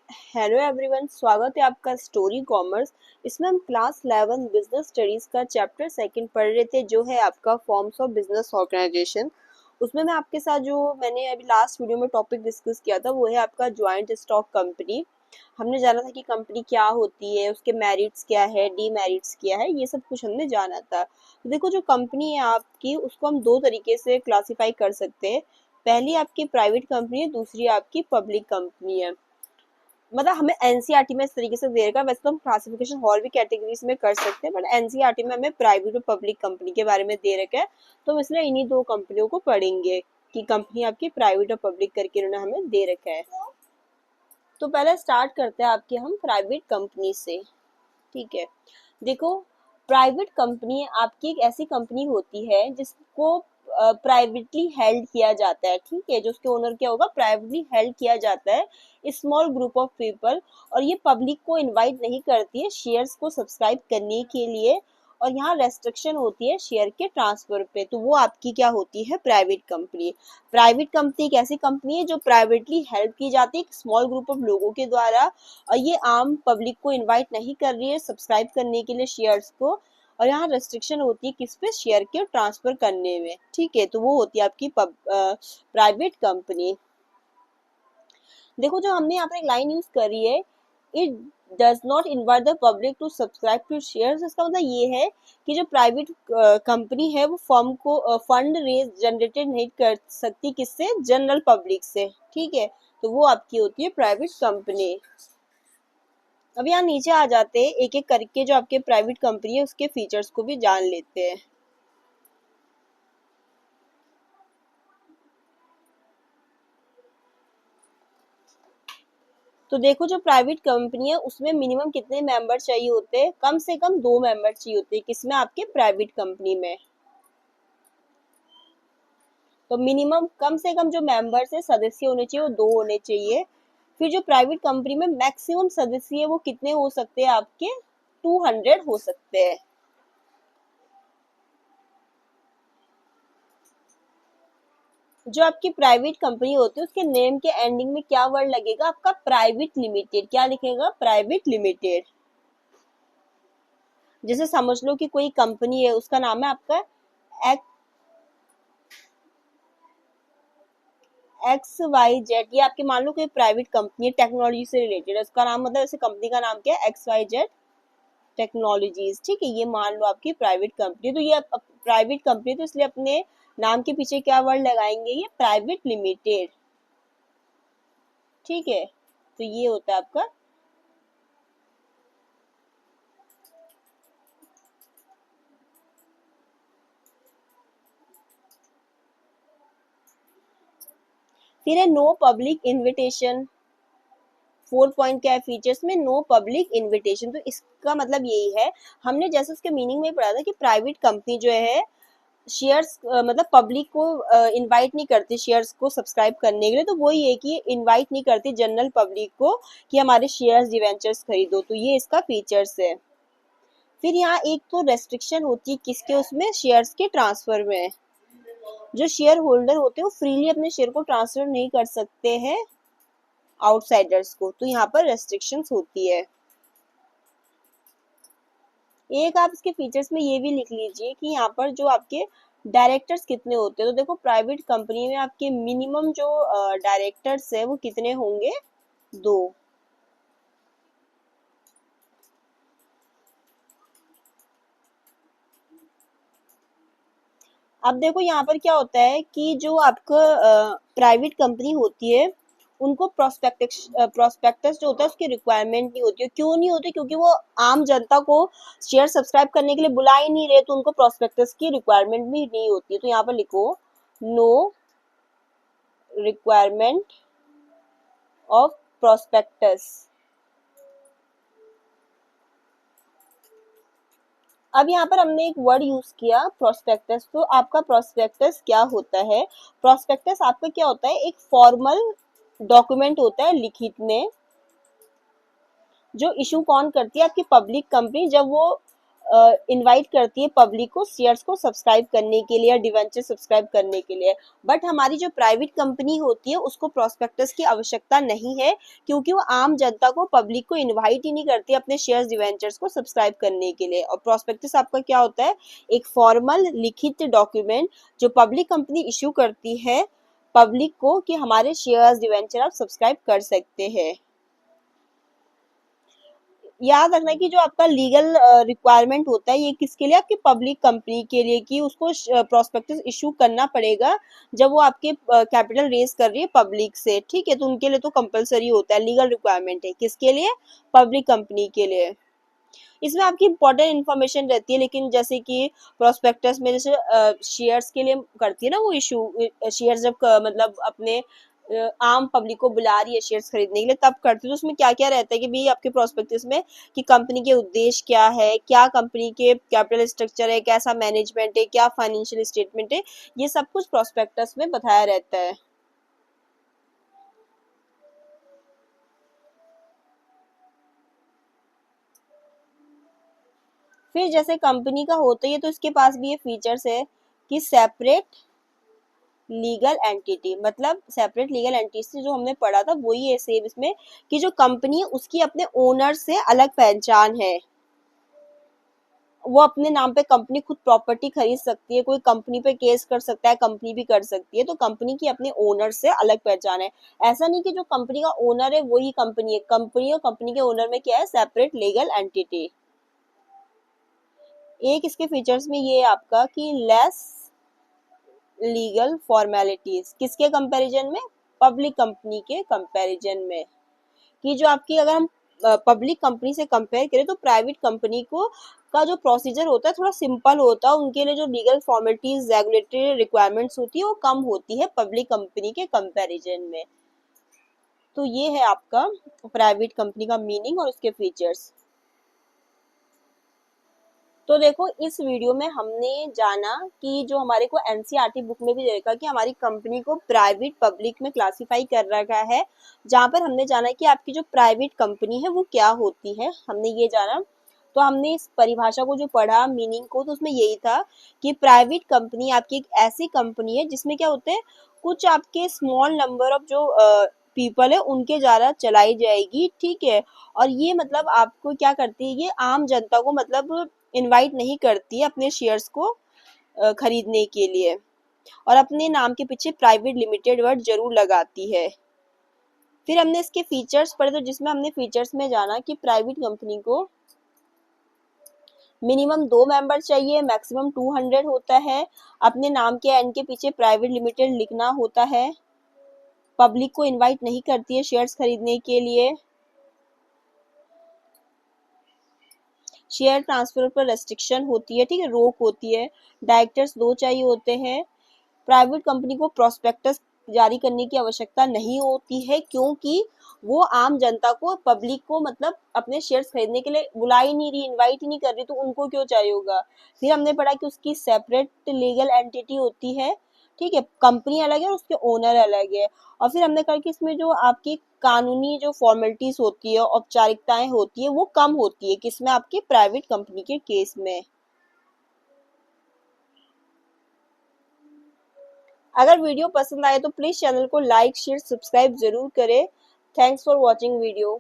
Hello everyone, स्वागत है आपका स्टोरी कॉमर्स। इसमें हम क्लास 11 बिजनेस स्टडीज का चैप्टर सेकंड पढ़ रहे थे, जो है आपका फॉर्म्स ऑफ बिजनेस ऑर्गेनाइजेशन। उसमें मैं आपके साथ जो मैंने अभी लास्ट वीडियो में टॉपिक डिस्कस किया था वो है आपका ज्वाइंट स्टॉक कंपनी। हमने जाना था कि कंपनी क्या होती है, उसके मेरिट्स क्या है, डीमेरिट्स क्या है, ये सब कुछ हमने जाना था। तो देखो, जो कंपनी है आपकी, उसको हम दो तरीके से क्लासीफाई कर सकते हैं। पहली आपकी प्राइवेट कंपनी है, दूसरी आपकी पब्लिक कंपनी है। मतलब हमें एनसीईआरटी में इस तरीके से दे रखा है। वैसे तो हम क्लासिफिकेशन और भी कैटेगरीज में कर सकते हैं, बट एनसीईआरटी में हमें प्राइवेट और पब्लिक कंपनी के बारे में दे रखा है, तो हम इसलिए इन्हीं दो कंपनियों को पढ़ेंगे कि कंपनी आपकी प्राइवेट और पब्लिक करके इन्होंने हमें दे रखा है। तो पहले स्टार्ट करते हैं आपके हम प्राइवेट कंपनी से। ठीक है, देखो, प्राइवेट कंपनी आपकी एक ऐसी कंपनी होती है जिसको प्राइवेटली हेल्ड किया जाता है। ठीक है, जो उसके ओनर क्या होगा, प्राइवेटली हेल्ड किया जाता है, स्मॉल ग्रुप ऑफ पीपल। और ये पब्लिक को इनवाइट नहीं करती है शेयर्स को सब्सक्राइब करने के लिए, और यहाँ रेस्ट्रिक्शन होती है शेयर के ट्रांसफर पे। तो वो आपकी क्या होती है, प्राइवेट कंपनी। प्राइवेट कंपनी एक ऐसी कंपनी है जो प्राइवेटली हेल्प की जाती है एक स्मॉल ग्रुप ऑफ लोगों के द्वारा, और ये आम पब्लिक को इनवाइट नहीं कर रही है सब्सक्राइब करने के लिए शेयर्स को। और यहाँ रेस्ट्रिक्शन होती है किस पे, शेयर के ट्रांसफर करने में। ठीक है, तो वो होती है आपकी प्राइवेट कंपनी। देखो, जो हमने यहाँ पर एक लाइन यूज करी है, it does not invite the public to subscribe to shares. इसका मतलब ये है कि जो प्राइवेट कंपनी है वो फर्म को फंड रेज जनरेटेड नहीं कर सकती, किससे, जनरल पब्लिक से। ठीक है, तो वो आपकी होती है प्राइवेट कंपनी। अब यहाँ नीचे आ जाते हैं, एक एक करके जो आपके प्राइवेट कंपनी है उसके फीचर्स को भी जान लेते हैं। तो देखो, जो प्राइवेट कंपनी है उसमें मिनिमम कितने मेंबर चाहिए होते हैं, कम से कम 2 मेंबर चाहिए होते हैं। किसमें, आपके प्राइवेट कंपनी में। तो मिनिमम कम से कम जो मेंबर्स है, सदस्य होने चाहिए, वो 2 होने चाहिए। फिर जो प्राइवेट कंपनी में मैक्सिमम सदस्य है वो कितने हो सकते हैं, आपके 200 हो सकते हैं। जो आपकी प्राइवेट कंपनी होती है उसके नेम के एंडिंग में क्या वर्ड लगेगा, आपका प्राइवेट लिमिटेड। क्या लिखेगा, प्राइवेट लिमिटेड। जैसे समझ लो कि कोई कंपनी है, उसका नाम है आपका XYZ। ये आपकी मान लो कोई प्राइवेट कंपनी है, टेक्नोलॉजी से रिलेटेड है, उसका नाम, मतलब जैसे कंपनी का नाम क्या है, XYZ टेक्नोलॉजीज। ठीक है, ये मान लो आपकी प्राइवेट कंपनी। तो ये प्राइवेट कंपनी, तो इसलिए अपने नाम के पीछे क्या वर्ड लगाएंगे, ये प्राइवेट लिमिटेड। ठीक है, तो ये होता है आपका। फिर है नो पब्लिक इन्विटेशन। 4 पॉइंट क्या है फीचर्स में, नो पब्लिक इन्विटेशन। तो इसका मतलब यही है, हमने जैसे उसके मीनिंग में पढ़ा था कि प्राइवेट कंपनी जो है शेयर्स मतलब पब्लिक को इनवाइट नहीं करती शेयर्स को सब्सक्राइब करने के लिए। तो वही है कि इनवाइट नहीं करती जनरल पब्लिक को कि हमारे शेयर्स डिवेंचर्स खरीदो। तो ये इसका फीचर्स है। फिर यहाँ एक तो रेस्ट्रिक्शन होती है किसके, उसमें, शेयर्स के ट्रांसफर में। जो शेयर होल्डर होते हैं वो फ्रीली अपने शेयर को ट्रांसफर नहीं कर सकते हैं आउटसाइडर्स को, तो यहाँ पर रेस्ट्रिक्शंस होती है। एक आप इसके फीचर्स में ये भी लिख लीजिए कि यहाँ पर जो आपके डायरेक्टर्स कितने होते हैं। तो देखो, प्राइवेट कंपनी में आपके मिनिमम जो डायरेक्टर्स है वो कितने होंगे, 2। अब देखो यहाँ पर क्या होता है कि जो आपका प्राइवेट कंपनी होती है उनको प्रोस्पेक्टस जो होता है उसकी रिक्वायरमेंट नहीं होती है। क्यों नहीं होती, क्योंकि वो आम जनता को शेयर सब्सक्राइब करने के लिए बुला ही नहीं रहे, तो उनको प्रोस्पेक्टस की रिक्वायरमेंट भी नहीं होती है। तो यहाँ पर लिखो, नो रिक्वायरमेंट ऑफ प्रोस्पेक्टस। अब यहाँ पर हमने एक वर्ड यूज किया, प्रोस्पेक्टस। तो आपका प्रोस्पेक्टस क्या होता है, प्रोस्पेक्टस आपका क्या होता है, एक फॉर्मल डॉक्यूमेंट होता है लिखित में, जो इशू कौन करती है, आपकी पब्लिक कंपनी। जब वो इनवाइट करती है पब्लिक को शेयर्स को सब्सक्राइब करने के लिए या डिवेंचर सब्सक्राइब करने के लिए। बट हमारी जो प्राइवेट कंपनी होती है उसको प्रोस्पेक्टस की आवश्यकता नहीं है, क्योंकि वो आम जनता को पब्लिक को इनवाइट ही नहीं करती अपने शेयर्स डिवेंचर्स को सब्सक्राइब करने के लिए। और प्रोस्पेक्टस आपका क्या होता है, एक फॉर्मल लिखित डॉक्यूमेंट जो पब्लिक कंपनी इश्यू करती है पब्लिक को कि हमारे शेयर्स डिवेंचर आप सब्सक्राइब कर सकते हैं। याद रखना कि जो आपका लीगल रिक्वायरमेंट होता है ये किसके लिए, आपकी पब्लिक कंपनी के लिए, कि उसको प्रोस्पेक्टस इशू करना पड़ेगा जब वो आपके कैपिटल रेज कर रही है पब्लिक से, ठीक है। तो उनके लिए तो कंपलसरी होता है, लीगल रिक्वायरमेंट है, किसके लिए, पब्लिक कंपनी के लिए। इसमें आपकी इंपॉर्टेंट इन्फॉर्मेशन रहती है, लेकिन जैसे कि प्रोस्पेक्टस में जैसे शेयर्स के लिए करती है ना वो इशू, शेयर्स जब मतलब अपने आम पब्लिक को बुला रही है शेयर्स खरीदने के लिए तब करती है। तो उसमें क्या क्या रहता है कि भाई आपके प्रोस्पेक्टस में कि कंपनी के उद्देश्य क्या है, क्या कंपनी के कैपिटल स्ट्रक्चर है, कैसा मैनेजमेंट है, क्या फाइनेंशियल स्टेटमेंट है, ये सब कुछ प्रोस्पेक्टस में बताया रहता है। फिर जैसे कंपनी का होता है तो इसके पास भी ये फीचर्स है कि सेपरेट लीगल एंटिटी, मतलब सेपरेट लीगल एंटिटी से जो हमने पढ़ा था वही है सेम इसमें, कि जो कंपनी है उसकी अपने ओनर से अलग पहचान है। वो अपने नाम पे कंपनी खुद प्रॉपर्टी खरीद सकती है, कोई कंपनी पे केस कर सकता है, कंपनी भी कर सकती है। तो कंपनी की अपने ओनर से अलग पहचान है। ऐसा नहीं कि जो कंपनी का ओनर है वही कंपनी है, कंपनी और कंपनी के ओनर में क्या है, सेपरेट लीगल एंटिटी। एक इसके फीचर्स में ये है आपका कि लेस लीगल फॉर्मेलिटीज, किसके कंपैरिजन में, पब्लिक कंपनी के कंपैरिजन में। कि जो आपकी अगर हम पब्लिक कंपनी से कंपेयर करें तो प्राइवेट कंपनी को का जो प्रोसीजर होता है थोड़ा सिंपल होता है, उनके लिए जो लीगल फॉर्मेलिटीज रेगुलेटरी रिक्वायरमेंट्स होती है वो कम होती है पब्लिक कंपनी के कंपैरिजन में। तो ये है आपका प्राइवेट कंपनी का मीनिंग और उसके फीचर्स। तो देखो इस वीडियो में हमने जाना कि जो हमारे को एनसीईआरटी बुक में भी देखा कि हमारी कंपनी को प्राइवेट पब्लिक में क्लासिफाई कर रखा है, जहाँ पर हमने जाना कि आपकी जो प्राइवेट कंपनी है वो क्या होती है, हमने ये जाना। तो हमने इस परिभाषा को जो पढ़ा मीनिंग को, तो उसमें यही था कि प्राइवेट कंपनी आपकी एक ऐसी कंपनी है जिसमें क्या होते हैं, कुछ आपके स्मॉल नंबर ऑफ जो पीपल है उनके द्वारा चलाई जाएगी, ठीक है। और ये मतलब आपको क्या करती है, ये आम जनता को मतलब इनवाइट नहीं करती है अपने शेयर्स को खरीदने के लिए, और अपने नाम के पीछे प्राइवेट लिमिटेड वर्ड जरूर लगाती है। फिर हमने इसके फीचर्स पढ़े, तो जिसमें हमने फीचर्स में जाना कि प्राइवेट कंपनी को मिनिमम 2 मेंबर चाहिए, मैक्सिमम 200 होता है, अपने नाम के एंड के पीछे प्राइवेट लिमिटेड लिखना होता है, पब्लिक को इनवाइट नहीं करती है शेयर्स खरीदने के लिए, शेयर ट्रांसफर पर रेस्ट्रिक्शन होती है, ठीक है, रोक होती है, डायरेक्टर्स 2 चाहिए होते हैं, प्राइवेट कंपनी को प्रोस्पेक्टस जारी करने की आवश्यकता नहीं होती है, क्योंकि वो आम जनता को पब्लिक को मतलब अपने शेयर्स खरीदने के लिए बुला ही नहीं रही, इनवाइट ही नहीं कर रही, तो उनको क्यों चाहिए होगा। फिर हमने पढ़ा कि उसकी सेपरेट लीगल एंटिटी होती है, ठीक है, कंपनी अलग है और उसके ओनर अलग है। और फिर हमने कहा कि इसमें जो आपकी कानूनी जो फॉर्मेलिटीज होती है, औपचारिकताएं होती है, वो कम होती है किसमें, आपके प्राइवेट कंपनी के केस में। अगर वीडियो पसंद आए तो प्लीज चैनल को लाइक शेयर सब्सक्राइब जरूर करें। Thanks for watching video.